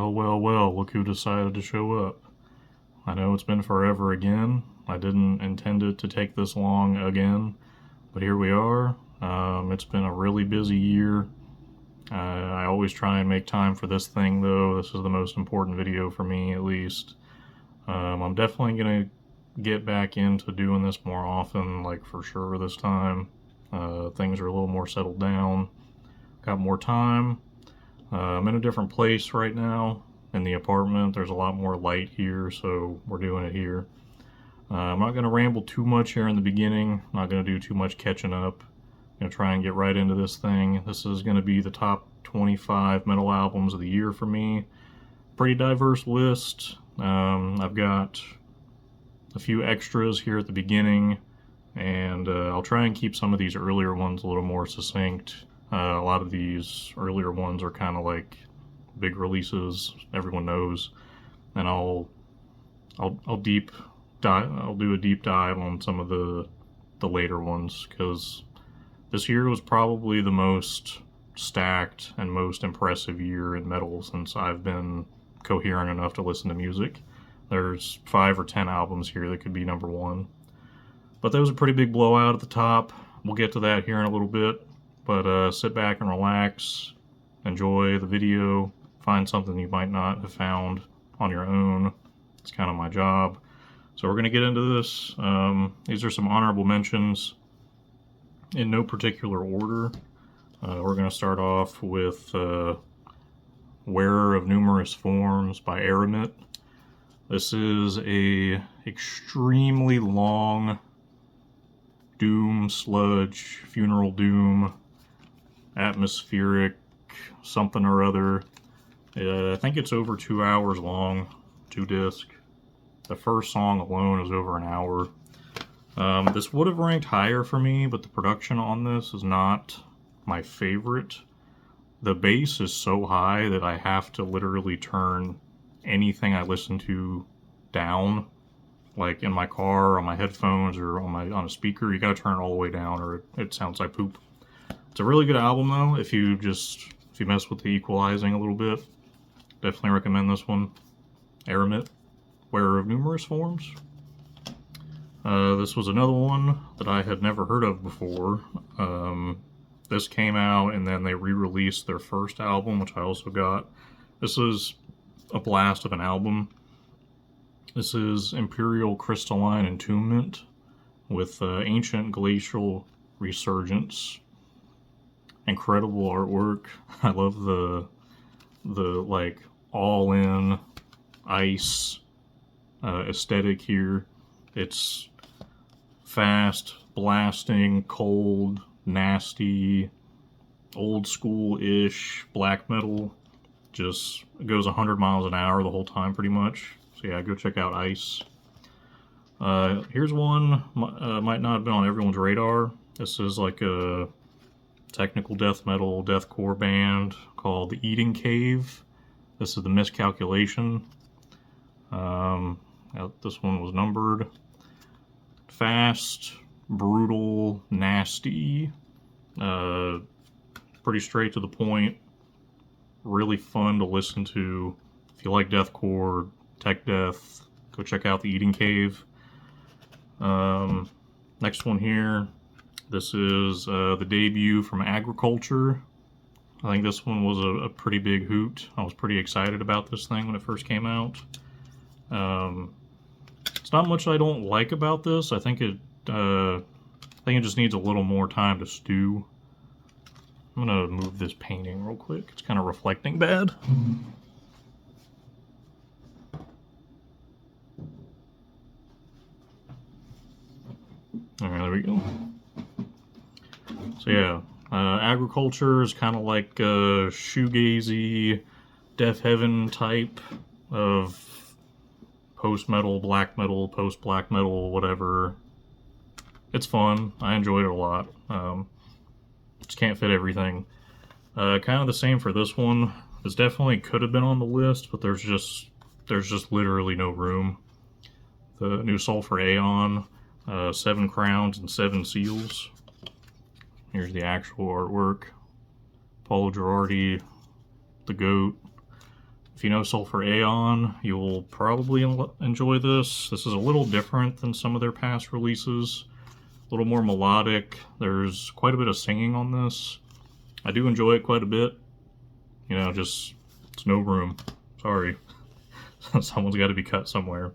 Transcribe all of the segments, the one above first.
Well, well, well, look who decided to show up. I know it's been forever again. I didn't intend it to take this long again, but here we are. It's been a really busy year. I always try and make time for this thing, though. This is the most important video for me, at least. I'm definitely going to get back into doing this more often, like for sure this time. Things are a little more settled down. Got more time. I'm in a different place right now in the apartment. There's a lot more light here, so we're doing it here. I'm not going to ramble too much here in the beginning. I'm not going to do too much catching up. I'm going to try and get right into this thing. This is going to be the top 25 metal albums of the year for me. Pretty diverse list. I've got a few extras here at the beginning, and I'll try and keep some of these earlier ones a little more succinct. A lot of these earlier ones are kind of like big releases, everyone knows, and I'll do a deep dive on some of the later ones, because this year was probably the most stacked and most impressive year in metal since I've been coherent enough to listen to music. There's 5 or 10 albums here that could be number one, but that was a pretty big blowout at the top. We'll get to that here in a little bit. But sit back and relax, enjoy the video, find something you might not have found on your own. It's kind of my job. So we're going to get into this. These are some honorable mentions in no particular order. We're going to start off with Wearer of Numerous Forms by Aramit. This is a extremely long doom, sludge, funeral doom, atmospheric something or other. I think it's over 2 hours long, 2-disc. The first song alone is over an hour. This would have ranked higher for me, but the production on this is not my favorite. The bass is so high that I have to literally turn anything I listen to down, like in my car, on my headphones, or on a speaker. You gotta turn it all the way down or it sounds like poop. It's a really good album though, if you mess with the equalizing a little bit. Definitely recommend this one. Aramit, Wearer of Numerous Forms. This was another one that I had never heard of before. This came out and then they re-released their first album, which I also got. This is a blast of an album. This is Imperial Crystalline Entombment with Ancient Glacial Resurgence. Incredible artwork. I love the like all-in ice aesthetic here. It's fast, blasting, cold, nasty, old school-ish black metal. Just goes 100 miles an hour the whole time pretty much. So yeah, go check out Ice. Here's one, might not have been on everyone's radar. This is like a technical death metal, deathcore band called The Eating Cave. This is The Miscalculation. This one was numbered. Fast, brutal, nasty, pretty straight to the point. Really fun to listen to. If you like deathcore, tech death, go check out The Eating Cave. Next one here. This is the debut from Agriculture. I think this one was a pretty big hoot. I was pretty excited about this thing when it first came out. It's not much I don't like about this. I think it just needs a little more time to stew. I'm gonna move this painting real quick. It's kind of reflecting bad. Alright, there we go. So yeah, Agriculture is kind of like a shoegazy, Death Heaven type of post-metal, black metal, post-black metal, whatever. It's fun. I enjoyed it a lot. Just can't fit everything. Kind of the same for this one. This definitely could have been on the list, but there's just literally no room. The new Sulphur Aeon, 7 Crowns and 7 Seals. Here's the actual artwork. Paul Girardi, the GOAT. If you know Sulphur Aeon, you'll probably enjoy this. This is a little different than some of their past releases. A little more melodic. There's quite a bit of singing on this. I do enjoy it quite a bit. You know, just, it's no room. Sorry. Someone's got to be cut somewhere.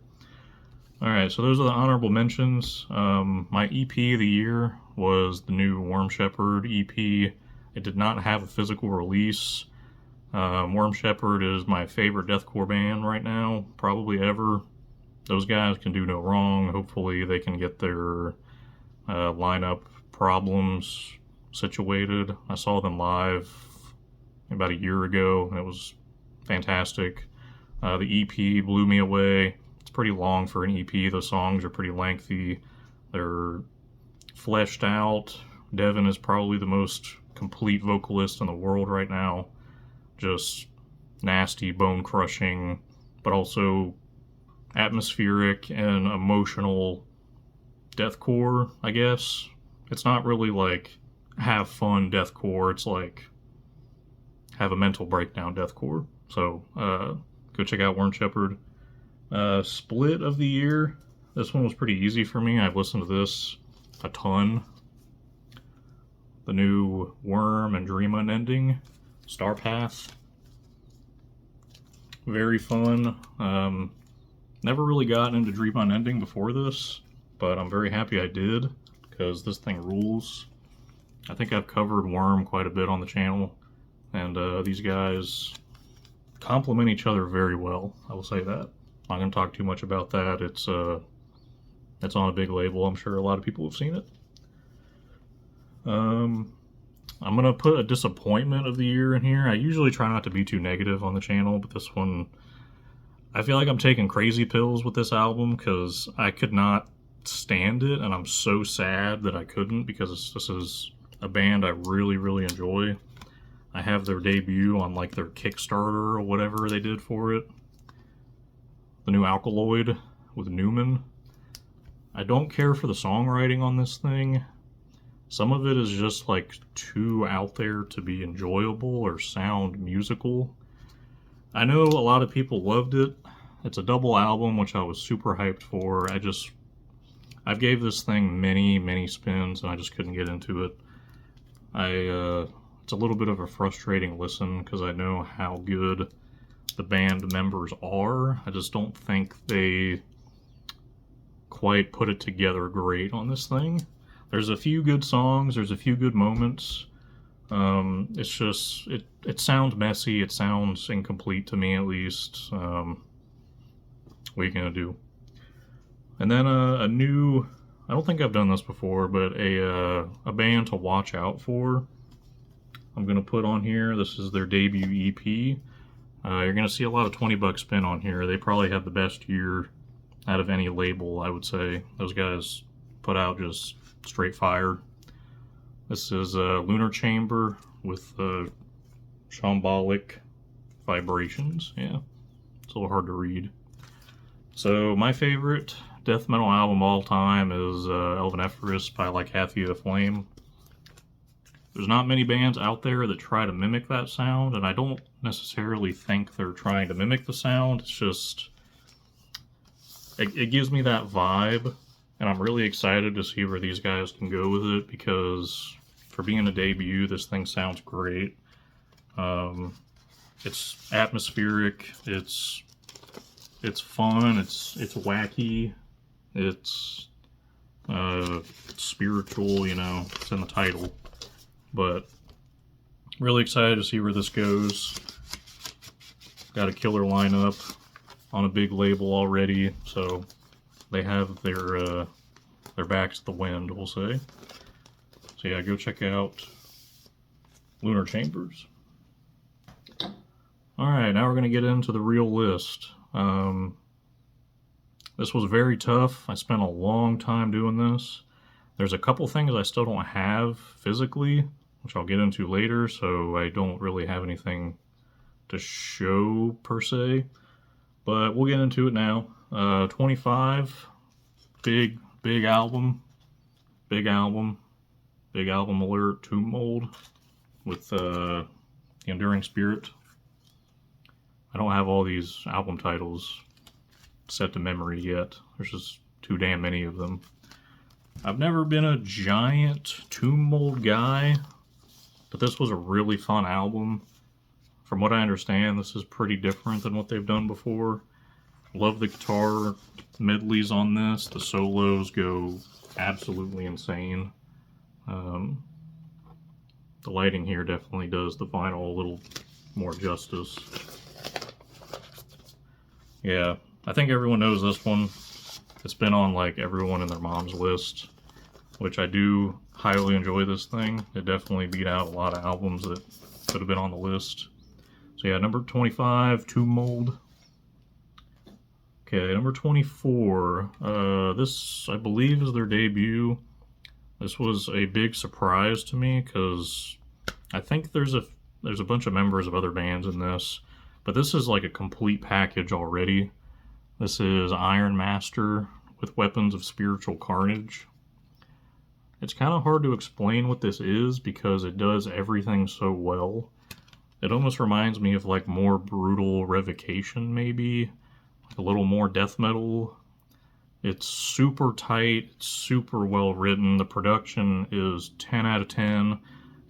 Alright, so those are the honorable mentions. My EP of the year was the new Worm Shepherd EP. It did not have a physical release. Worm Shepherd is my favorite deathcore band right now, probably ever. Those guys can do no wrong. Hopefully they can get their lineup problems situated. I saw them live about a year ago, and it was fantastic. The EP blew me away. It's pretty long for an EP. The songs are pretty lengthy. They're fleshed out. Devin is probably the most complete vocalist in the world right now. Just nasty, bone-crushing, but also atmospheric and emotional deathcore, I guess. It's not really like have fun deathcore. It's like have a mental breakdown deathcore. So go check out Worm Shepherd. Split of the year. This one was pretty easy for me. I've listened to this a ton. The new Worm and Dream Unending, Starpath. Very fun. Never really gotten into Dream Unending before this, but I'm very happy I did, because this thing rules. I think I've covered Worm quite a bit on the channel, and these guys complement each other very well, I will say that. I'm not going to talk too much about that. It's on a big label. I'm sure a lot of people have seen it. I'm going to put a disappointment of the year in here. I usually try not to be too negative on the channel, but this one, I feel like I'm taking crazy pills with this album, because I could not stand it, and I'm so sad that I couldn't, because this is a band I really, really enjoy. I have their debut on like their Kickstarter or whatever they did for it. The new Alkaloid with Newman. I don't care for the songwriting on this thing. Some of it is just like too out there to be enjoyable or sound musical. I know a lot of people loved it. It's a double album, which I was super hyped for. I've gave this thing many, many spins, and I just couldn't get into it. It's a little bit of a frustrating listen, because I know how good the band members are. I just don't think they quite put it together great on this thing. There's a few good songs, there's a few good moments. It's just, it sounds messy, it sounds incomplete to me at least. What are you gonna do? And then a new, I don't think I've done this before, but a band to watch out for. I'm gonna put on here, this is their debut EP. You're gonna see a lot of $20 spin on here. They probably have the best year out of any label, I would say. Those guys put out just straight fire. This is Lunar Chamber with Shambolic Vibrations. Yeah, it's a little hard to read. So my favorite death metal album of all time is Elvenephorus by Lycathia the Flame. There's not many bands out there that try to mimic that sound, and I don't necessarily think they're trying to mimic the sound. It's just, it gives me that vibe, and I'm really excited to see where these guys can go with it, because for being a debut, this thing sounds great. It's atmospheric, it's fun, it's wacky, it's spiritual, you know, it's in the title. But really excited to see where this goes. Got a killer lineup on a big label already, so they have their backs to the wind, we'll say. So yeah, go check out Lunar Chambers. Alright, now we're going to get into the real list. This was very tough. I spent a long time doing this. There's a couple things I still don't have physically, which I'll get into later, so I don't really have anything to show per se. But we'll get into it now. 25, big album. Big album alert, Tomb Mold with the Enduring Spirit. I don't have all these album titles set to memory yet. There's just too damn many of them. I've never been a giant Tomb Mold guy, but this was a really fun album. From what I understand, this is pretty different than what they've done before. Love the guitar medleys on this. The solos go absolutely insane. The lighting here definitely does the vinyl a little more justice. Yeah, I think everyone knows this one. It's been on like everyone and their mom's list, which I do highly enjoy this thing. It definitely beat out a lot of albums that could have been on the list. So yeah, number 25, Tomb Mold. Okay, number 24. This, I believe, is their debut. This was a big surprise to me because I think there's a bunch of members of other bands in this, but this is like a complete package already. This is Iron Master with Weapons of Spiritual Carnage. It's kind of hard to explain what this is because it does everything so well. It almost reminds me of like more brutal Revocation, maybe, like a little more death metal. It's super tight, it's super well written. The production is 10 out of 10.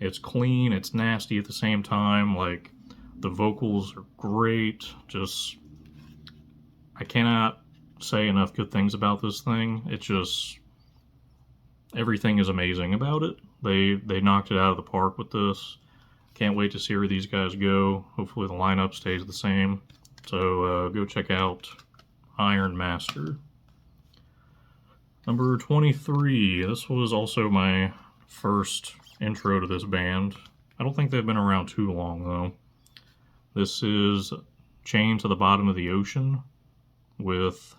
It's clean, it's nasty at the same time. Like, the vocals are great. Just, I cannot say enough good things about this thing. It's just, everything is amazing about it. They knocked it out of the park with this. Can't wait to see where these guys go. Hopefully the lineup stays the same. So go check out Iron Master. Number 23. This was also my first intro to this band. I don't think they've been around too long though. This is Chained to the Bottom of the Ocean with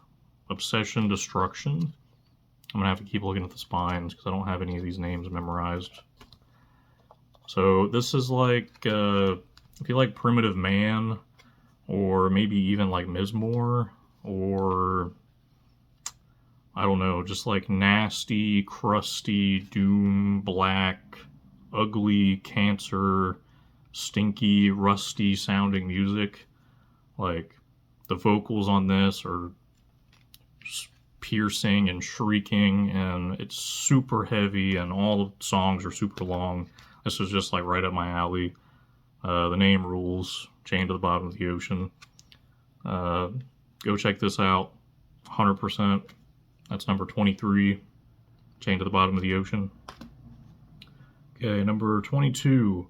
Obsession Destruction. I'm gonna have to keep looking at the spines because I don't have any of these names memorized. So this is like, if you like Primitive Man, or maybe even like Mizmor, or I don't know, just like nasty, crusty, doom, black, ugly, cancer, stinky, rusty sounding music. Like, the vocals on this are piercing and shrieking, and it's super heavy, and all the songs are super long. This is just like right up my alley. The name rules. Chained to the Bottom of the Ocean. Go check this out. 100%. That's number 23. Chained to the Bottom of the Ocean. Okay, number 22.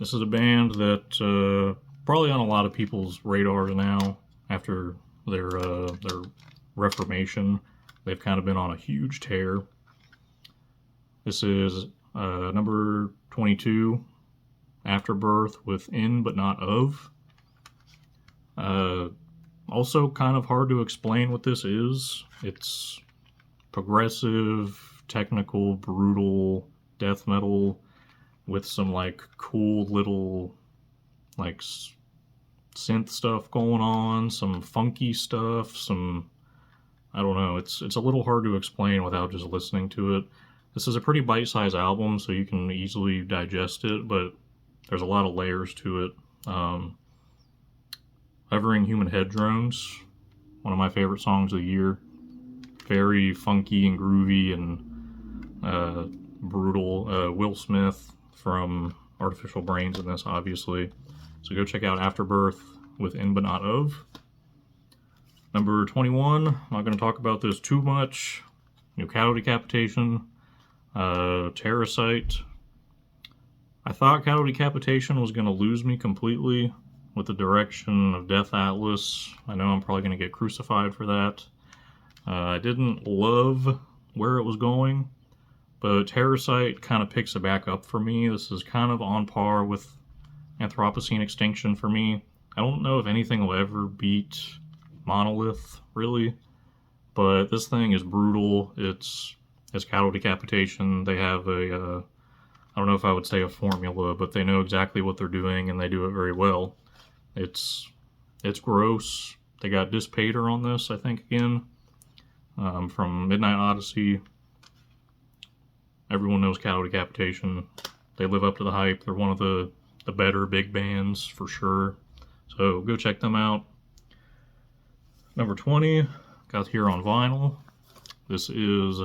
This is a band that probably on a lot of people's radars now after their reformation. They've kind of been on a huge tear. This is number 22, Afterbirth with In But Not Of. Also kind of hard to explain what this is. It's progressive, technical, brutal death metal with some like cool little like synth stuff going on, some funky stuff, some, I don't know, it's a little hard to explain without just listening to it. This is a pretty bite-sized album, so you can easily digest it, but there's a lot of layers to it. Hovering Human Head Drones, one of my favorite songs of the year. Very funky and groovy and brutal. Will Smith from Artificial Brains in this, obviously. So go check out Afterbirth with In But Not Of. Number 21, I'm not going to talk about this too much. New Cattle Decapitation. Terrasite. I thought Cattle Decapitation was going to lose me completely with the direction of Death Atlas. I know I'm probably going to get crucified for that. I didn't love where it was going, but Terrasite kind of picks it back up for me. This is kind of on par with Anthropocene Extinction for me. I don't know if anything will ever beat Monolith, really, but this thing is brutal. It's Cattle Decapitation. They have a, I don't know if I would say a formula, but they know exactly what they're doing, and they do it very well. It's gross. They got Dispater on this, I think, again, from Midnight Odyssey. Everyone knows Cattle Decapitation. They live up to the hype. They're one of the better big bands, for sure. So go check them out. Number 20, got here on vinyl. This is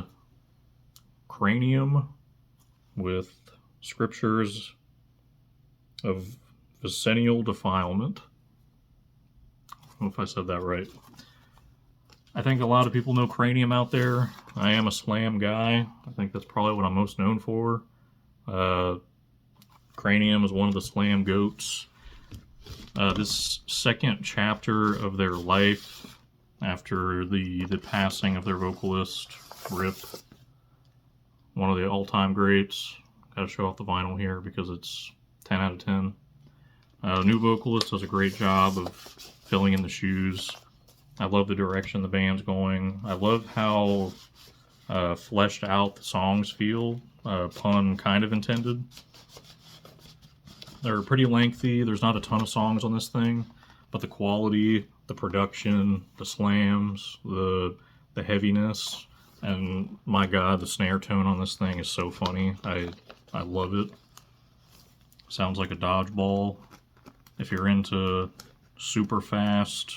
Cranium with Scriptures of Vicennial Defilement. I don't know if I said that right. I think a lot of people know Cranium out there. I am a Slam guy. I think that's probably what I'm most known for. Cranium is one of the Slam goats. This second chapter of their life after the passing of their vocalist, Rip, one of the all-time greats. Gotta show off the vinyl here because it's 10 out of 10. The new vocalist does a great job of filling in the shoes. I love the direction the band's going. I love how fleshed out the songs feel. Pun kind of intended. They're pretty lengthy. There's not a ton of songs on this thing, but the quality, the production, the slams, the heaviness, and my God, the snare tone on this thing is so funny. I love it. Sounds like a dodgeball. If you're into super fast,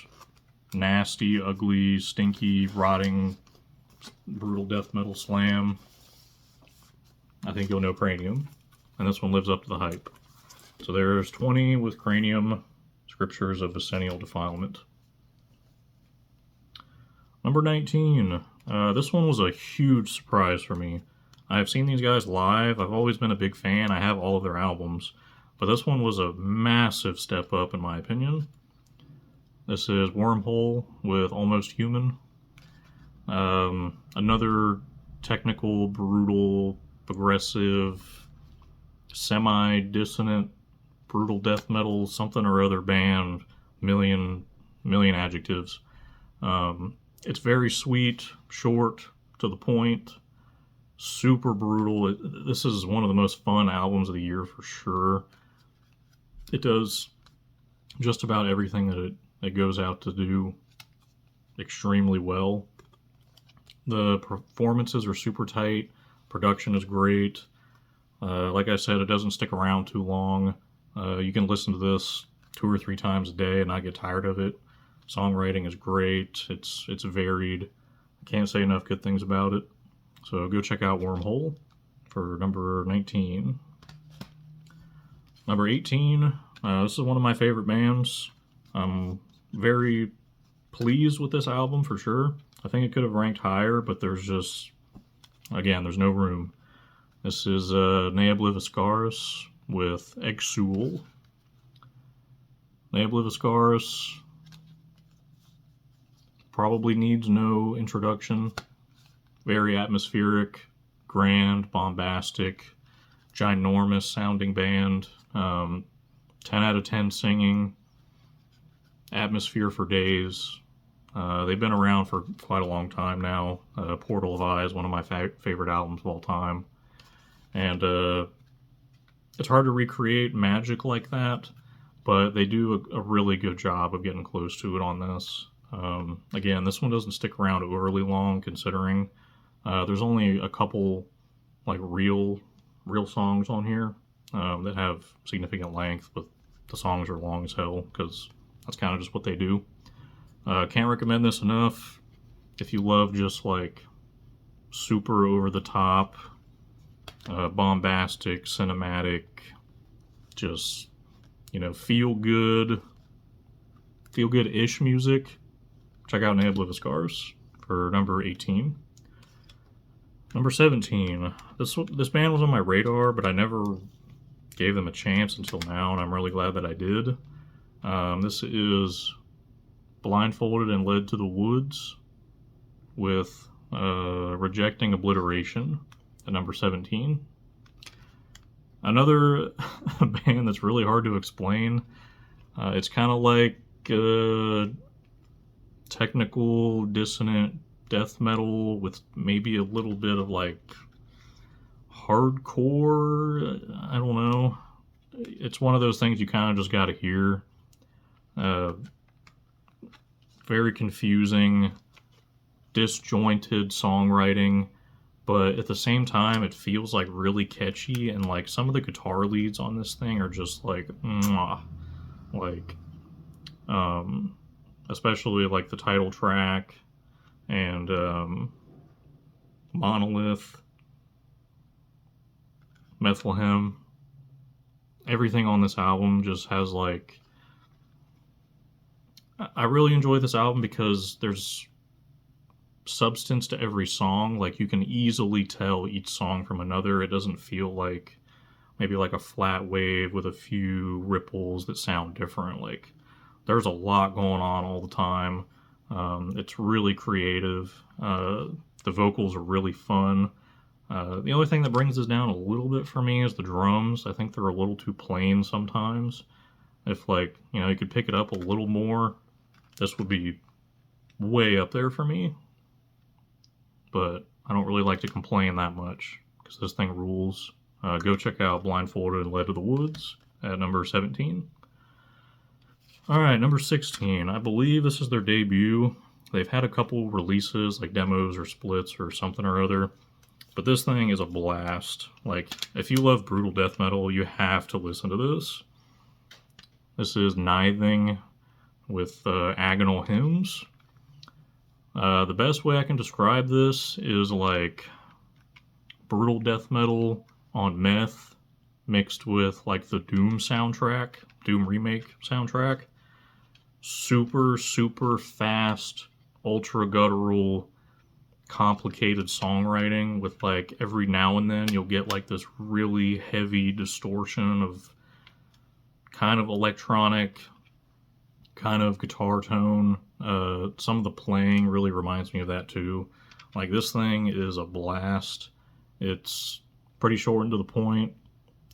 nasty, ugly, stinky, rotting, brutal death metal slam, I think you'll know Cranium. And this one lives up to the hype. So there's 20 with Cranium, Scriptures of Vicennial Defilement. Number 19. This one was a huge surprise for me. I've seen these guys live. I've always been a big fan. I have all of their albums. But this one was a massive step up, in my opinion. This is Wormhole with Almost Human. Another technical, brutal, aggressive, semi-dissonant, brutal death metal, something or other band, million adjectives. It's very sweet, short, to the point, super brutal. This is one of the most fun albums of the year for sure. It does just about everything that it goes out to do extremely well. The performances are super tight. Production is great. Like I said, it doesn't stick around too long. You can listen to this 2 or 3 times a day and not get tired of it. Songwriting is great. It's varied. I can't say enough good things about it. So go check out Wormhole for number 19. Number 18. This is one of my favorite bands. I'm very pleased with this album for sure. I think it could have ranked higher, but there's no room. This is Ne Obliviscaris with Exul. Ne Obliviscaris probably needs no introduction. Very atmospheric, grand, bombastic, ginormous sounding band. 10 out of 10 singing. Atmosphere for days. They've been around for quite a long time now. Portal of Eye is one of my favorite albums of all time. And it's hard to recreate magic like that, but they do a really good job of getting close to it on this. Again, this one doesn't stick around overly long, considering there's only a couple like real songs on here that have significant length, but the songs are long as hell because that's kind of just what they do. Can't recommend this enough. If you love just like super over the top, bombastic, cinematic, just, feel good-ish music, check out Ne Obliviscaris for number 18. Number 17. This band was on my radar, but I never gave them a chance until now, and I'm really glad that I did. This is Blindfolded and Led to the Woods with Rejecting Obliteration at number 17. Another band that's really hard to explain. It's kind of like technical, dissonant death metal with maybe a little bit of like hardcore. I don't know. It's one of those things you kind of just got to hear. Very confusing, disjointed songwriting, but at the same time it feels like really catchy, and like some of the guitar leads on this thing are just like mwah. Like Especially like the title track and Monolith, Bethlehem. Everything on this album just has like. I really enjoy this album because there's substance to every song. Like you can easily tell each song from another. It doesn't feel like maybe like a flat wave with a few ripples that sound different. Like there's a lot going on all the time. It's really creative. The vocals are really fun. The only thing that brings this down a little bit for me is the drums. I think they're a little too plain sometimes. If like you could pick it up a little more, this would be way up there for me. But I don't really like to complain that much because this thing rules. Go check out Blindfolded and Led to the Woods at number 17. All right, number 16. I believe this is their debut. They've had a couple releases, like demos or splits or something or other. But this thing is a blast. Like, if you love brutal death metal, you have to listen to this. This is Nithing with Agonal Hymns. The best way I can describe this is like brutal death metal on meth mixed with like the Doom soundtrack, Doom remake soundtrack. Super, super fast, ultra guttural, complicated songwriting with like every now and then you'll get like this really heavy distortion of kind of electronic, kind of guitar tone. Some of the playing really reminds me of that too. Like this thing is a blast. It's pretty short and to the point.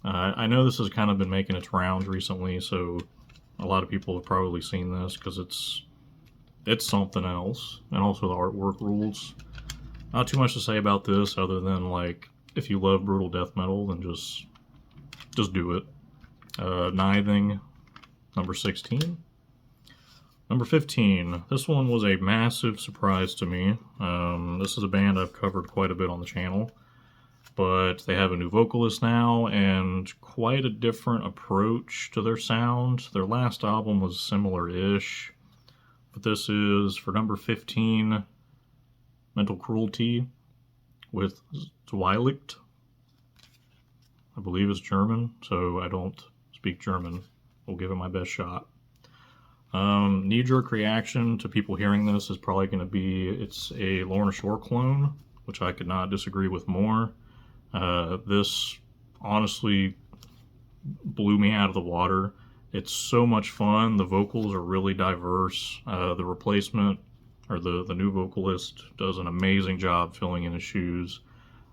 I know this has kind of been making its rounds recently, so a lot of people have probably seen this because it's something else, and also the artwork rules. Not too much to say about this other than like if you love brutal death metal, then just do it. Nithing, number 16. Number 15. This one was a massive surprise to me. This is a band I've covered quite a bit on the channel, but they have a new vocalist now and quite a different approach to their sound. Their last album was similar-ish, but this is, for number 15, Mental Cruelty with Zwielicht. I believe it's German, so I don't speak German. We'll give it my best shot. Knee-jerk reaction to people hearing this is probably going to be it's a Lorna Shore clone, which I could not disagree with more. This honestly blew me out of the water. It's so much fun. The vocals are really diverse. The replacement, or the new vocalist, does an amazing job filling in his shoes.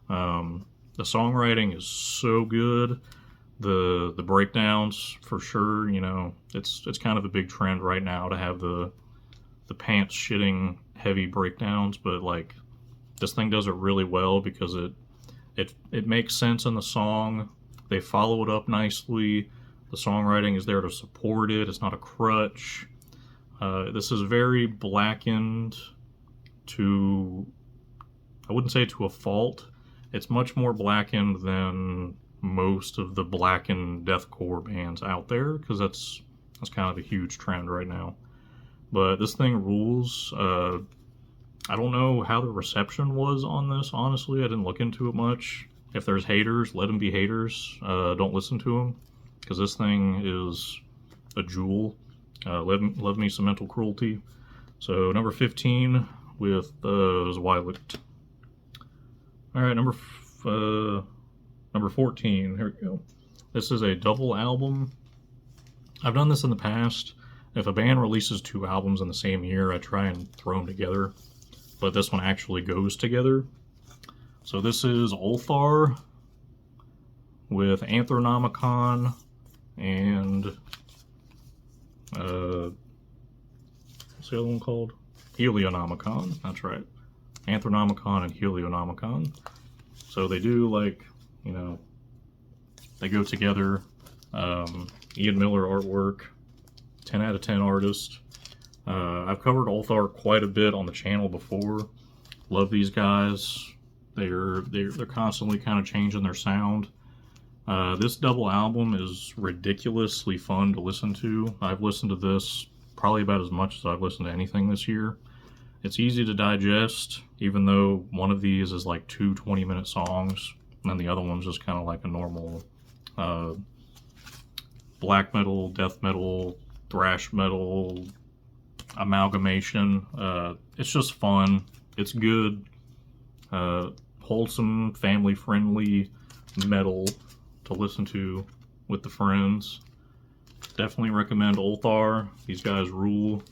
The songwriting is so good. The breakdowns, for sure, it's kind of a big trend right now to have the pants shitting heavy breakdowns, but like this thing does it really well because it makes sense in the song. They follow it up nicely. The songwriting is there to support it. It's not a crutch. This is very Blackened to, I wouldn't say to a fault. It's much more Blackened than most of the Blackened deathcore bands out there, because that's kind of a huge trend right now. But this thing rules. I don't know how the reception was on this, honestly. I didn't look into it much. If there's haters, let them be haters. Don't listen to them, because this thing is a jewel. Love me some Mental Cruelty. So number 15 with Zwielicht. All right, number 14. Here we go. This is a double album. I've done this in the past. If a band releases 2 albums in the same year, I try and throw them together. But this one actually goes together. So this is Ulthar with Anthronomicon and what's the other one called? Helionomicon. That's right. Anthronomicon and Helionomicon. So they do they go together. Ian Miller artwork, 10 out of 10 artist. I've covered Ulthar quite a bit on the channel before. Love these guys. They're constantly kind of changing their sound. This double album is ridiculously fun to listen to. I've listened to this probably about as much as I've listened to anything this year. It's easy to digest, even though one of these is like two 20-minute songs, and then the other one's just kind of like a normal black metal, death metal, thrash metal amalgamation. It's just fun. It's good, wholesome, family-friendly metal to listen to with the friends. Definitely recommend Ulthar. These guys rule.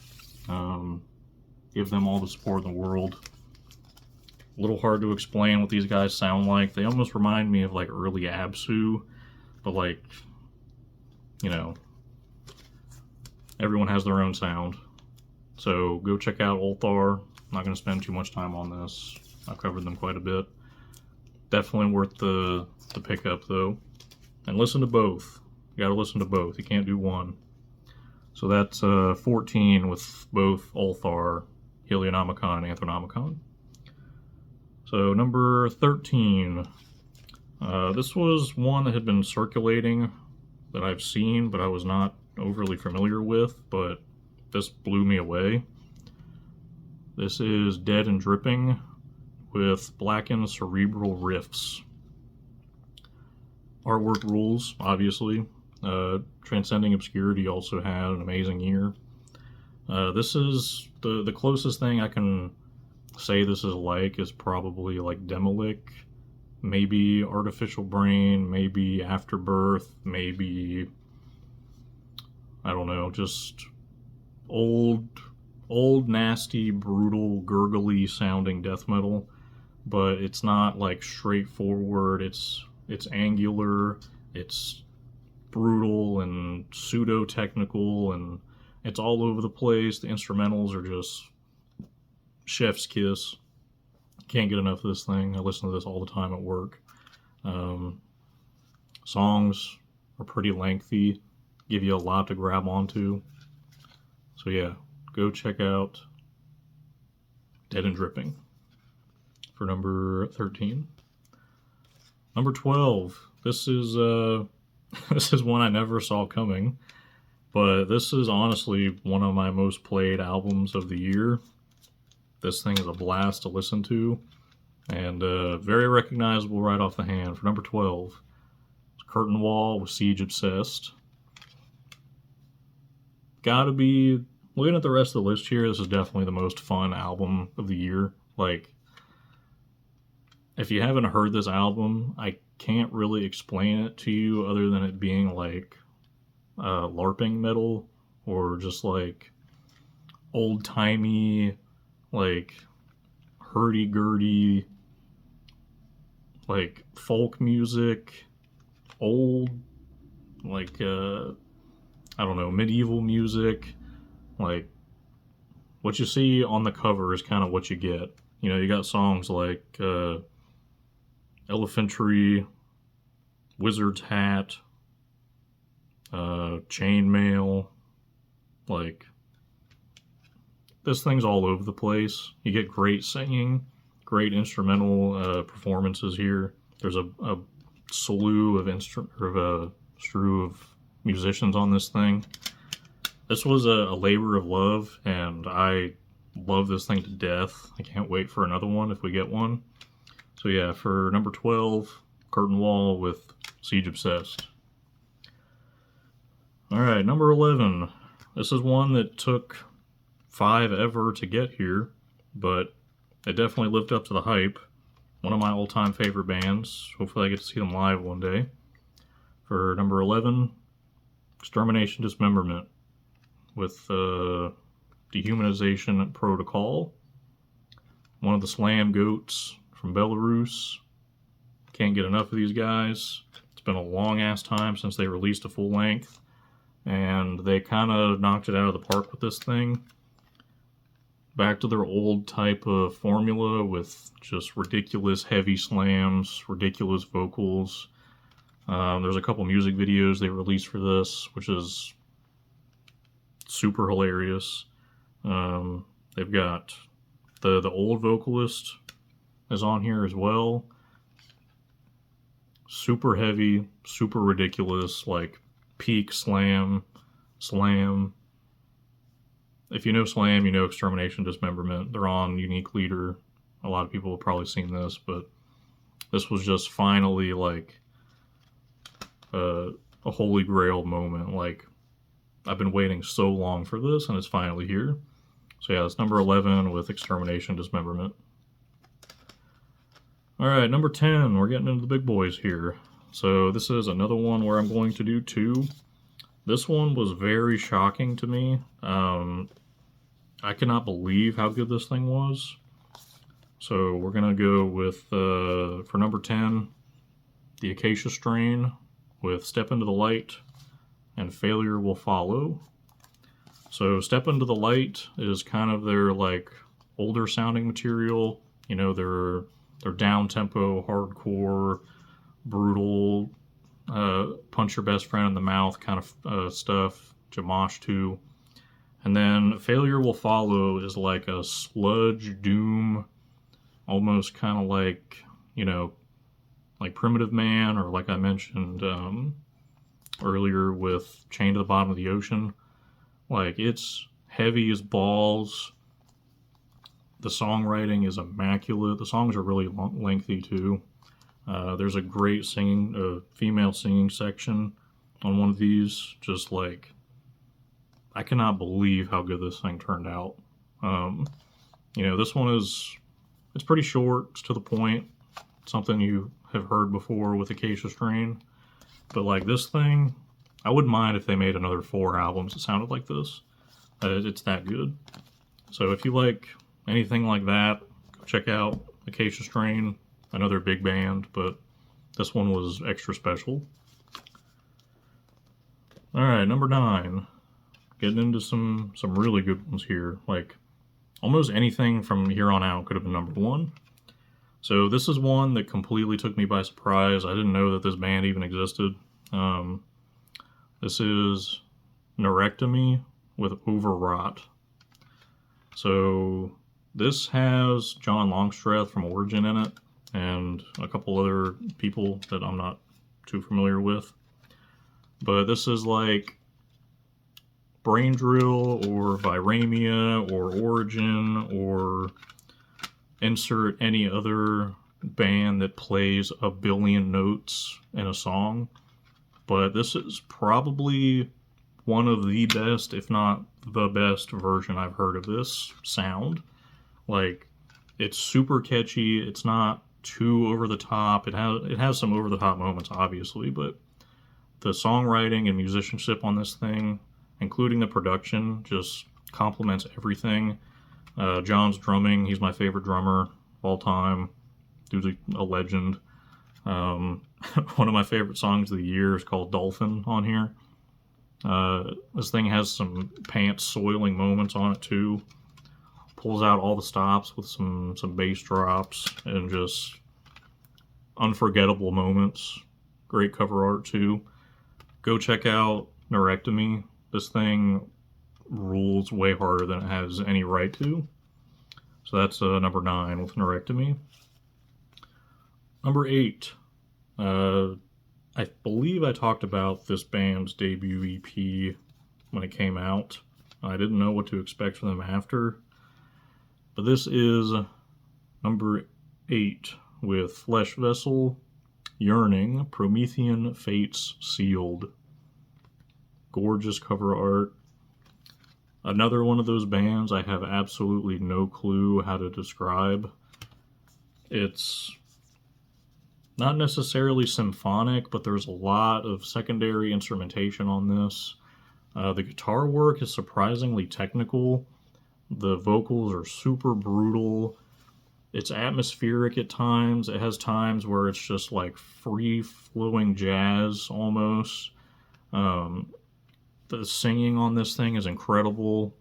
Give them all the support in the world. A little hard to explain what these guys sound like. They almost remind me of like early Absu, but like, you know, everyone has their own sound. So go check out Ulthar. I'm not going to spend too much time on this. I've covered them quite a bit. Definitely worth the pickup though. And listen to both. You got to listen to both. You can't do one. So that's 14 with both Ulthar, Helionomicon, and Anthronomicon. So number 13. This was one that had been circulating that I've seen, but I was not overly familiar with, but this blew me away. This is Dead and Dripping with Blackened Cerebral Riffs. Artwork rules, obviously. Transcending Obscurity also had an amazing year. This is the closest thing I can say this is like is probably like Demolik, maybe Artificial Brain, maybe Afterbirth, maybe, I don't know, just old, nasty, brutal, gurgly sounding death metal, but it's not like straightforward. It's angular, it's brutal and pseudo-technical, and it's all over the place. The instrumentals are just chef's kiss. Can't get enough of this thing. I listen to this all the time at work. Songs are pretty lengthy, give you a lot to grab onto. So yeah, go check out Dead and Dripping for number 13. Number 12. This is this is one I never saw coming, but this is honestly one of my most played albums of the year. This thing is a blast to listen to, and very recognizable right off the hand. For number 12, it's Curtain Wall with Siege Obsessed. Gotta be, looking at the rest of the list here, this is definitely the most fun album of the year. Like, if you haven't heard this album, I can't really explain it to you other than it being like LARPing metal, or just like old-timey, like hurdy-gurdy, like folk music, old, like I don't know, medieval music. Like, what you see on the cover is kind of what you get. You know, you got songs like Elephantry, Wizard's Hat, Chainmail. Like, this thing's all over the place. You get great singing, great instrumental performances here. There's a slew of musicians on this thing. This was a labor of love, and I love this thing to death. I can't wait for another one if we get one. So yeah, for number 12, Curtain Wall with Siege Obsessed. Alright, number 11. This is one that took 5 ever to get here, but it definitely lived up to the hype. One of my all-time favorite bands. Hopefully I get to see them live one day. For number 11, Extermination Dismemberment with Dehumanization Protocol. One of the slam goats from Belarus. Can't get enough of these guys. It's been a long-ass time since they released a full length, and they kind of knocked it out of the park with this thing. Back to their old type of formula with just ridiculous heavy slams, ridiculous vocals. There's a couple music videos they released for this, which is super hilarious. They've got the old vocalist is on here as well. Super heavy, super ridiculous, like peak slam. if you know Slam, you know Extermination Dismemberment. They're on Unique Leader. A lot of people have probably seen this, but this was just finally like a holy grail moment. Like, I've been waiting so long for this, and it's finally here. So yeah, it's number 11 with Extermination Dismemberment. All right, number 10. We're getting into the big boys here. So this is another one where I'm going to do two. This one was very shocking to me. I cannot believe how good this thing was. So we're going to go with, for number 10, the Acacia Strain with Step Into the Light and Failure Will Follow. So Step Into the Light is kind of their like older sounding material. You know, their down tempo, hardcore, brutal, punch your best friend in the mouth kind of stuff. Jamash 2. And then Failure Will Follow is like a sludge doom, almost kind of like, you know, like Primitive Man, or like I mentioned earlier with Chained to the Bottom of the Ocean. Like, it's heavy as balls. The songwriting is immaculate. The songs are really lengthy too. There's a great female singing section on one of these. Just like, I cannot believe how good this thing turned out. You know, this one it's pretty short, it's to the point. Something you have heard before with Acacia Strain. But like this thing, I wouldn't mind if they made another 4 albums that sounded like this. It's that good. So if you like anything like that, go check out Acacia Strain. Another big band, but this one was extra special. All right, number 9. Getting into some really good ones here. Like, almost anything from here on out could have been number 1. So this is one that completely took me by surprise. I didn't know that this band even existed. This is Neurectomy with Overwrought. So this has John Longstreth from Origin in it, and a couple other people that I'm not too familiar with. But this is like Brain Drill or Viramia or Origin, or insert any other band that plays a billion notes in a song. But this is probably one of the best, if not the best version I've heard of this sound. Like, it's super catchy. It's not too over the top. It has some over the top moments, obviously, but the songwriting and musicianship on this thing, including the production, just complements everything. John's drumming, he's my favorite drummer of all time. Dude's a legend. One of my favorite songs of the year is called Dolphin on here. This thing has some pants soiling moments on it too. Pulls out all the stops with some bass drops and just unforgettable moments. Great cover art too. Go check out Neurectomy. This thing rules way harder than it has any right to. So that's number 9 with Neurectomy. Number 8. I believe I talked about this band's debut EP when it came out. I didn't know what to expect from them after. But this is number 8 with Flesh Vessel, Yearning, Promethean Fates Sealed. Gorgeous cover art. Another one of those bands I have absolutely no clue how to describe. It's not necessarily symphonic, but there's a lot of secondary instrumentation on this. The guitar work is surprisingly technical. The vocals are super brutal. It's atmospheric at times. It has times where it's just like free-flowing jazz almost. The singing on this thing is incredible.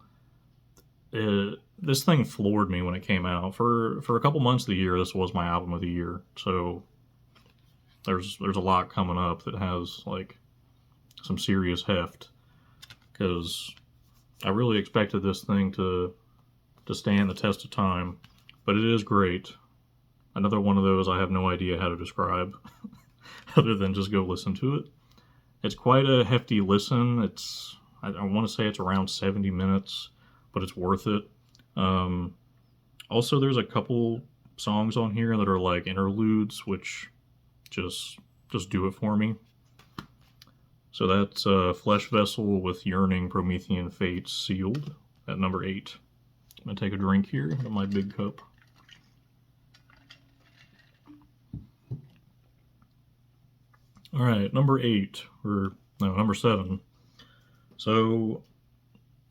This thing floored me when it came out. For a couple months of the year, this was my album of the year. So there's a lot coming up that has like some serious heft, because I really expected this thing to stand the test of time. But it is great. Another one of those I have no idea how to describe other than just go listen to it. It's quite a hefty listen. I want to say it's around 70 minutes. but it's worth it. Also, there's a couple songs on here that are like interludes, which just do it for me. So that's Flesh Vessel with Yearning Promethean Fates sealed at number 8. I'm gonna take a drink here in my big cup. All right, number 8, or no, number 7. So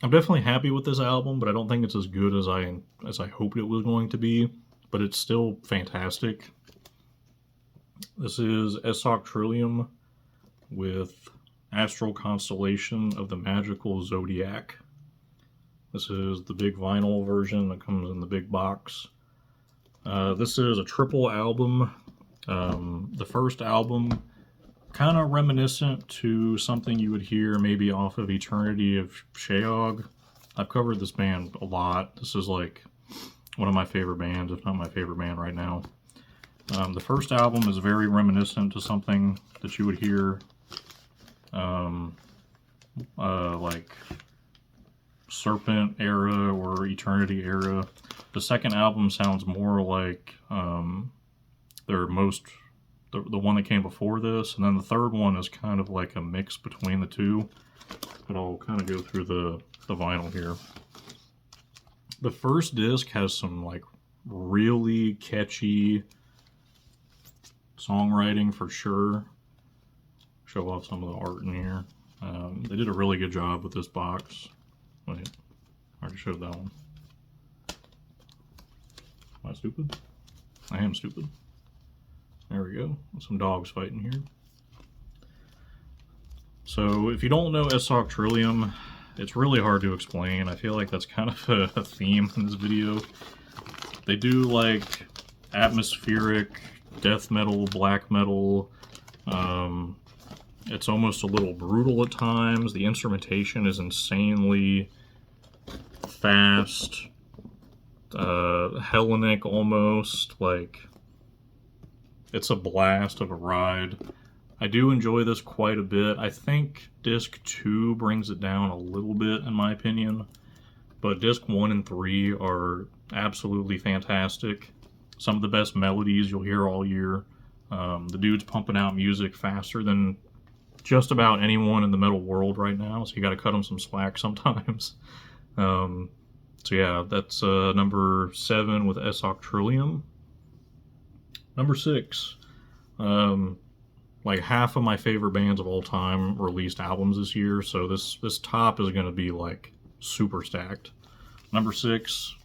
I'm definitely happy with this album, but I don't think it's as good as I hoped it was going to be. But it's still fantastic. This is Esoc Trillium with Astral Constellation of the Magical Zodiac. This is the big vinyl version that comes in the big box. This is a triple album. The first album, kind of reminiscent to something you would hear maybe off of Eternity of Sheog. I've covered this band a lot. This is like one of my favorite bands, if not my favorite band right now. The first album is very reminiscent to something that you would hear like Serpent era or Eternity era. The second album sounds more like the one that came before this, and then the third one is kind of like a mix between the two. But I'll kind of go through the vinyl here. The first disc has some like really catchy songwriting for sure. Show off some of the art in here. They did a really good job with this box. Wait, I already showed that one. Am I stupid? I am stupid. There we go. Some dogs fighting here. So if you don't know Esoc Trillium, it's really hard to explain. I feel like that's kind of a theme in this video. They do like atmospheric death metal, black metal. It's almost a little brutal at times. The instrumentation is insanely fast, Hellenic almost. Like, it's a blast of a ride. I do enjoy this quite a bit. I think disc 2 brings it down a little bit in my opinion, but disc 1 and 3 are absolutely fantastic. Some of the best melodies you'll hear all year. The dude's pumping out music faster than just about anyone in the metal world right now, so you gotta cut him some slack sometimes. So yeah, that's number 7 with Esoc Trillium. Number 6. Like half of my favorite bands of all time released albums this year, so this top is gonna be like super stacked. Number 6,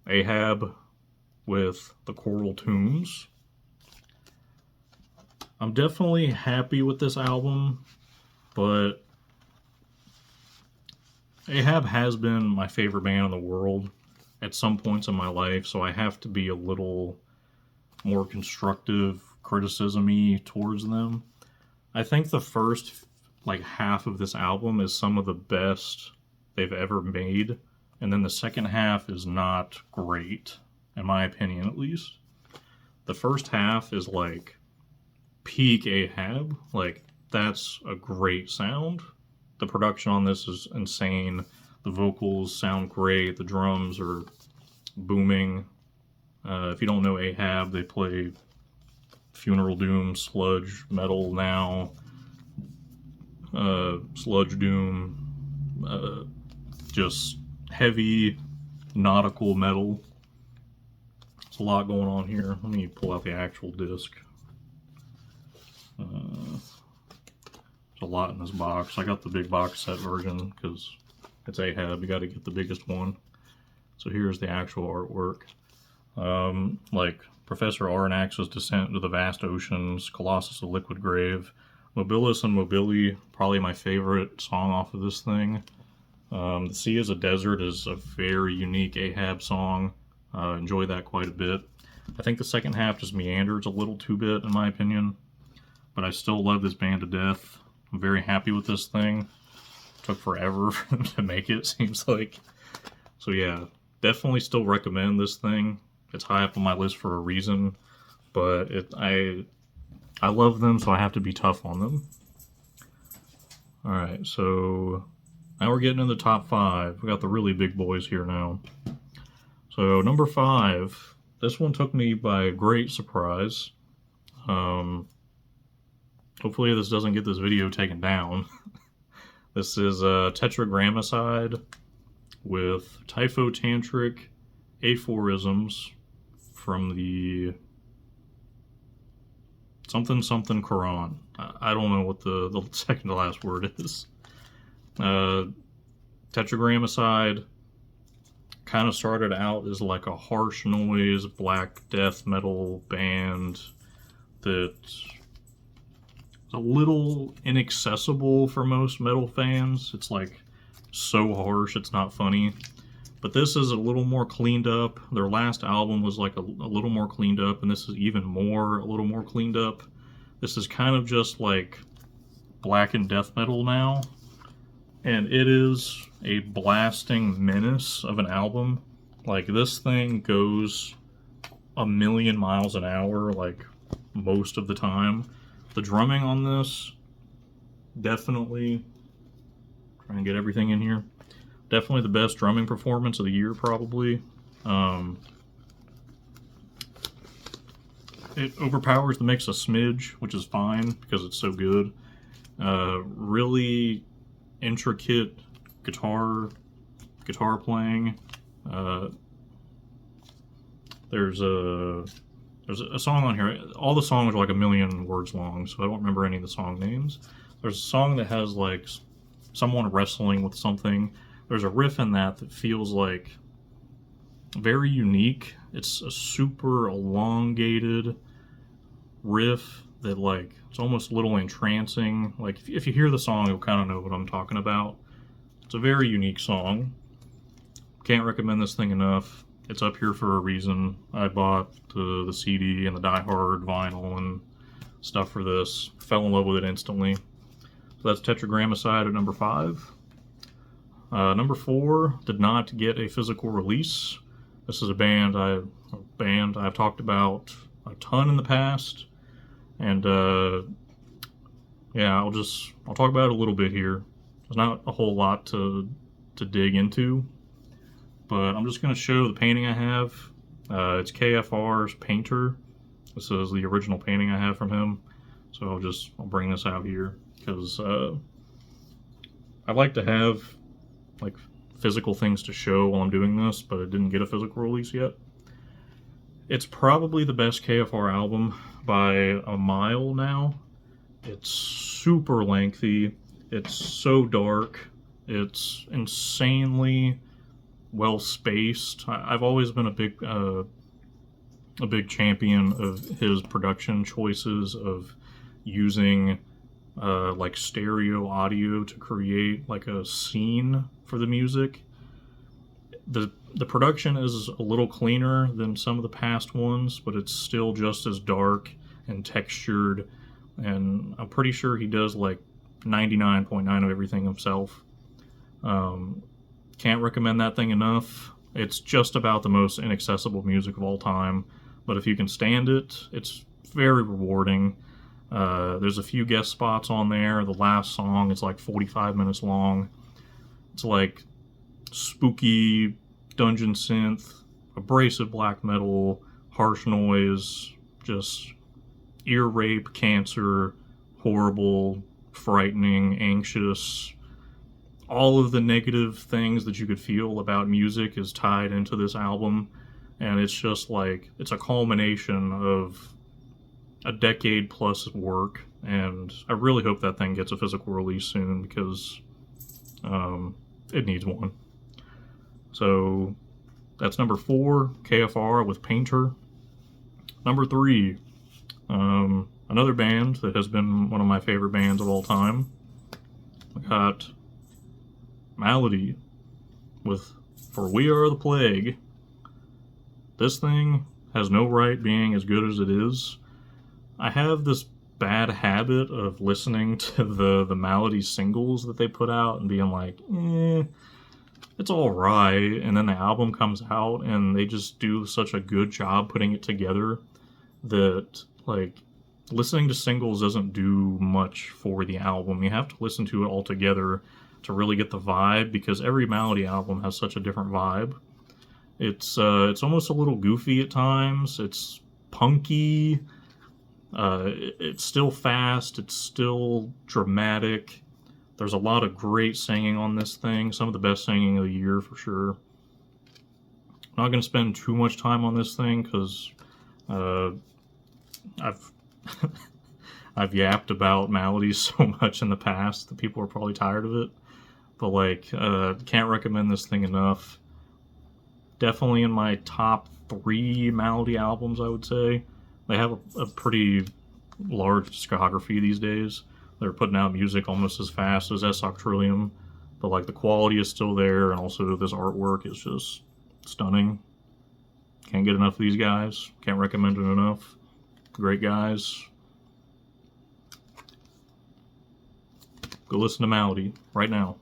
Ahab with The Coral Tombs. I'm definitely happy with this album, but Ahab has been my favorite band in the world at some points in my life, so I have to be a little more constructive criticism-y towards them. I think the first like half of this album is some of the best they've ever made, and then the second half is not great, in my opinion at least. The first half is like peak Ahab. Like, that's a great sound. The production on this is insane. The vocals sound great. The drums are booming. If you don't know Ahab, they play Funeral Doom, sludge metal now, sludge doom, just heavy nautical metal. There's a lot going on here. Let me pull out the actual disc. There's a lot in this box. I got the big box set version because it's Ahab. You got to get the biggest one. So here's the actual artwork. Like Professor Aronnax's Descent into the Vast Oceans, Colossus of Liquid Grave, Mobilis and Mobili, probably my favorite song off of this thing. The Sea is a Desert is a very unique Ahab song. Enjoy that quite a bit. I think the second half just meanders a little too bit in my opinion, but I still love this band to death. I'm very happy with this thing. Took forever for them to make it, seems like. So yeah, definitely still recommend this thing. It's high up on my list for a reason, but I love them, so I have to be tough on them. Alright, so Now we're getting in the top 5. We got the really big boys here now. So number 5, this one took me by a great surprise. Hopefully this doesn't get this video taken down. This is Tetragrammaton with Typhotantric Aphorisms from the something something Quran. I don't know what the second to last word is. Tetragrammaton kind of started out as like a harsh noise, black death metal band that's a little inaccessible for most metal fans. It's like so harsh, it's not funny. But this is a little more cleaned up. Their last album was like a little more cleaned up, and this is even more, a little more cleaned up. This is kind of just like blackened death metal now. And it is a blasting menace of an album. Like, this thing goes a million miles an hour, like, most of the time. The drumming on this, definitely, try and get everything in here, definitely the best drumming performance of the year, probably. It overpowers the mix a smidge, which is fine, because it's so good. Really intricate guitar playing. There's a song on here. All the songs are like a million words long, so I don't remember any of the song names. There's a song that has like someone wrestling with something. There's a riff in that feels like very unique. It's a super elongated riff that, like, it's almost a little entrancing. Like, if you hear the song, you'll kind of know what I'm talking about. It's a very unique song. Can't recommend this thing enough. It's up here for a reason. I bought the CD and the Die Hard vinyl and stuff for this. Fell in love with it instantly. So that's Tetragrammaton at number 5. Number 4 did not get a physical release. This is a band I've talked about a ton in the past, and yeah, I'll talk about it a little bit here. There's not a whole lot to dig into, but I'm just going to show the painting I have. It's KFR's Painter. This is the original painting I have from him, so I'll bring this out here because I like to have like physical things to show while I'm doing this, but it didn't get a physical release yet. It's probably the best KFR album by a mile now. It's super lengthy. It's so dark. It's insanely well spaced. I've always been a big champion of his production choices of using like stereo audio to create like a scene for the music. The production is a little cleaner than some of the past ones, but it's still just as dark and textured, and I'm pretty sure he does like 99.9 of everything himself. Can't recommend that thing enough. It's just about the most inaccessible music of all time, but if you can stand it, it's very rewarding. There's a few guest spots on there. The last song is like 45 minutes long. It's like spooky dungeon synth, abrasive black metal, harsh noise, just ear rape, cancer, horrible, frightening, anxious. All of the negative things that you could feel about music is tied into this album, and it's just like, it's a culmination of a decade plus of work, and I really hope that thing gets a physical release soon because it needs one. So that's number 4, KFR with Painter. Number 3, another band that has been one of my favorite bands of all time. We got Malady with For We Are the Plague. This thing has no right being as good as it is. I have this bad habit of listening to the Malady singles that they put out and being like, it's all right, and then the album comes out and they just do such a good job putting it together that, like, listening to singles doesn't do much for the album. You have to listen to it all together to really get the vibe, because every Malady album has such a different vibe. It's almost a little goofy at times. It's punky. It's still fast. It's still dramatic. There's a lot of great singing on this thing. Some of the best singing of the year for sure. I'm not going to spend too much time on this thing because I've I've yapped about Malady so much in the past that people are probably tired of it. But like, can't recommend this thing enough. Definitely in my top 3 Malady albums, I would say. They have a pretty large discography these days. They're putting out music almost as fast as S Octrillium, but like the quality is still there, and also this artwork is just stunning. Can't get enough of these guys. Can't recommend it enough. Great guys. Go listen to Malady right now.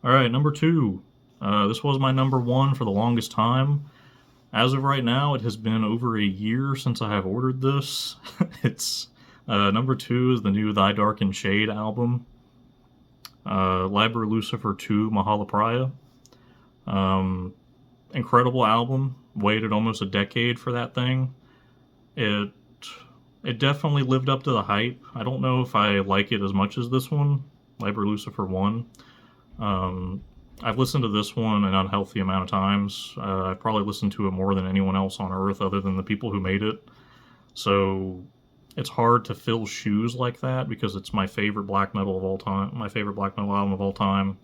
Alright, number 2. This was my number 1 for the longest time. As of right now, it has been over a year since I have ordered this. It's number 2 is the new Thy Darkened Shade album. Liber Lucifer 2 Mahallapraya. Incredible album. Waited almost a decade for that thing. It definitely lived up to the hype. I don't know if I like it as much as this one, Liber Lucifer 1. I've listened to this one an unhealthy amount of times. I've probably listened to it more than anyone else on Earth other than the people who made it. So it's hard to fill shoes like that because it's my favorite black metal of all time, my favorite black metal album of all time.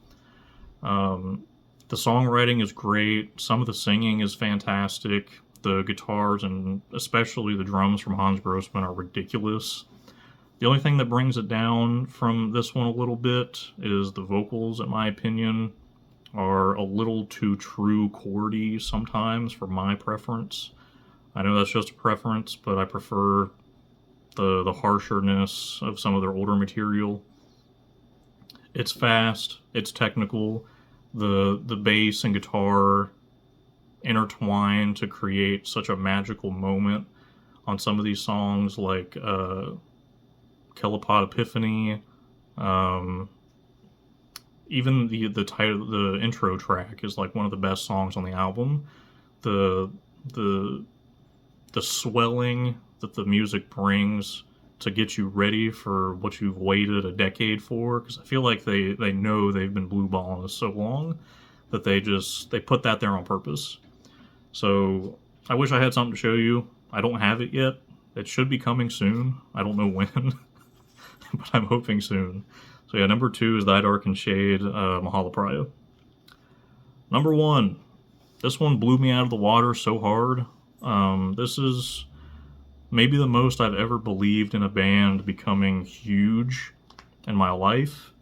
The songwriting is great. Some of the singing is fantastic. The guitars and especially the drums from Hans Grossman are ridiculous. The only thing that brings it down from this one a little bit is the vocals, in my opinion, are a little too true chordy sometimes for my preference. I know that's just a preference, but I prefer the harshness of some of their older material. It's fast, it's technical, the bass and guitar intertwine to create such a magical moment on some of these songs, like Kelipod Epiphany. Even the title, the intro track is like one of the best songs on the album. The swelling that the music brings to get you ready for what you've waited a decade for, because I feel like they know they've been blueballing this so long that they put that there on purpose. So I wish I had something to show you. I don't have it yet. It should be coming soon. I don't know when, but I'm hoping soon. So yeah, number 2 is Thy Darkened Shade, Mahallapraya. Number 1. This one blew me out of the water so hard. This is maybe the most I've ever believed in a band becoming huge in my life.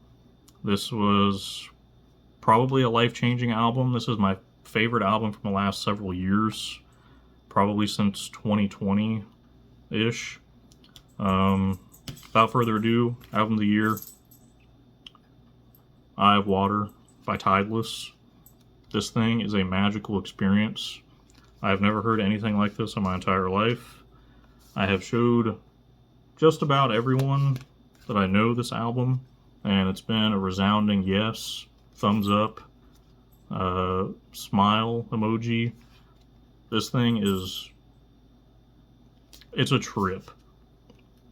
This was probably a life-changing album. This is my favorite album from the last several years, probably since 2020-ish. Without further ado, album of the year, Eye of Water by Tideless. This thing is a magical experience. I've never heard anything like this in my entire life. I have showed just about everyone that I know this album, and it's been a resounding yes, thumbs up, smile emoji. This thing it's a trip.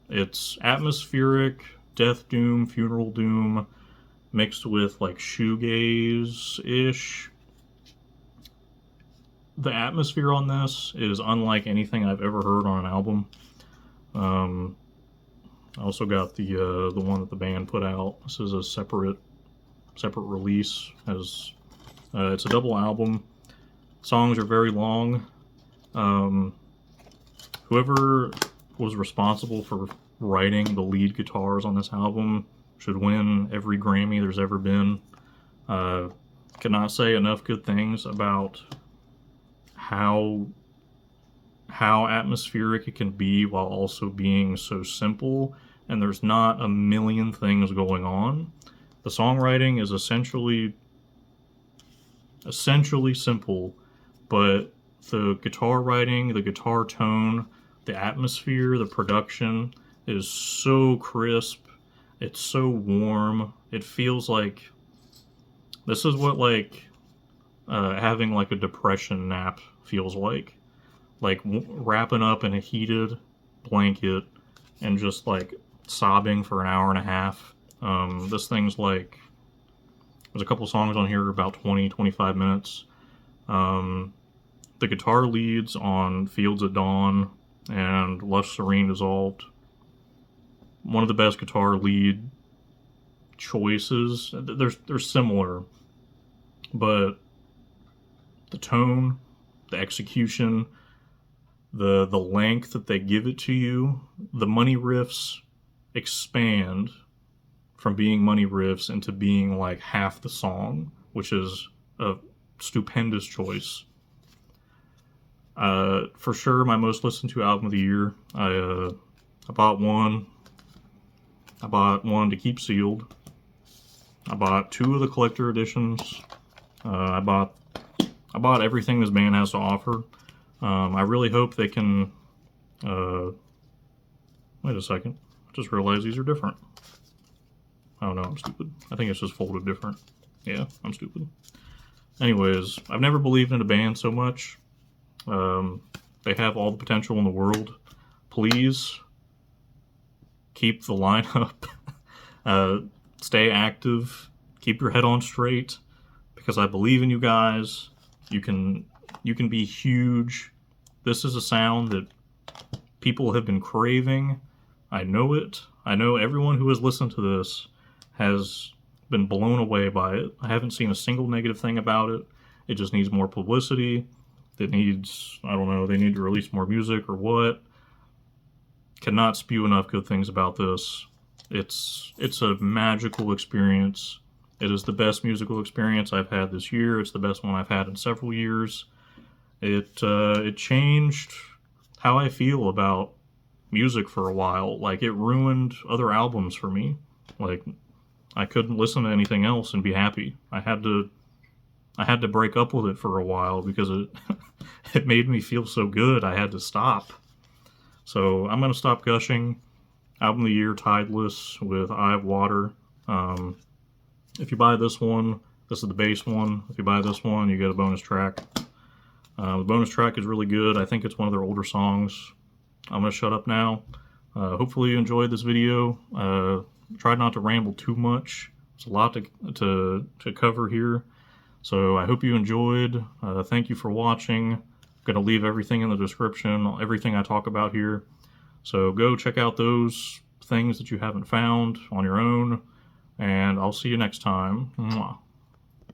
It's atmospheric, death doom, funeral doom, mixed with like shoegaze-ish. The atmosphere on this is unlike anything I've ever heard on an album. I also got the one that the band put out. This is a separate release. It's a double album. Songs are very long. Whoever was responsible for writing the lead guitars on this album should win every Grammy there's ever been. Cannot say enough good things about how atmospheric it can be while also being so simple, and there's not a million things going on. The songwriting is essentially simple, but the guitar writing, the guitar tone, the atmosphere, the production is so crisp, it's so warm, It feels like this is what like having like a depression nap feels like wrapping up in a heated blanket and just like sobbing for an hour and a half. This thing's like, there's a couple songs on here about 20-25 minutes. The guitar leads on Fields at Dawn and Lush Serene Dissolved, one of the best guitar lead choices. They're similar, but the tone, the execution, the length that they give it to you, the money riffs expand from being money riffs into being like half the song, which is a stupendous choice. For sure, my most listened to album of the year. I bought one. I bought one to keep sealed. I bought 2 of the collector editions. I bought everything this band has to offer. I really hope they can. Wait a second. I just realized these are different. Oh no, I'm stupid. I think it's just folded different. Yeah, I'm stupid. Anyways, I've never believed in a band so much. They have all the potential in the world. Please keep the lineup. Stay active. Keep your head on straight, because I believe in you guys. You can be huge. This is a sound that people have been craving. I know it. I know everyone who has listened to this has been blown away by it. I haven't seen a single negative thing about it. It just needs more publicity. It needs, I don't know, they need to release more music or what. Cannot spew enough good things about this. It's a magical experience. It is the best musical experience I've had this year. It's the best one I've had in several years. It changed how I feel about music for a while. Like, it ruined other albums for me. Like, I couldn't listen to anything else and be happy. I had to break up with it for a while because it made me feel so good. I had to stop. So I'm gonna stop gushing. Album of the year, Tideless with Eye of Water. If you buy this one, this is the base one. If you buy this one, you get a bonus track. The bonus track is really good. I think it's one of their older songs. I'm gonna shut up now. Hopefully you enjoyed this video. Tried not to ramble too much. It's a lot to cover here. So I hope you enjoyed. Thank you for watching. I'm going to leave everything in the description, everything I talk about here. So go check out those things that you haven't found on your own. And I'll see you next time. Mwah.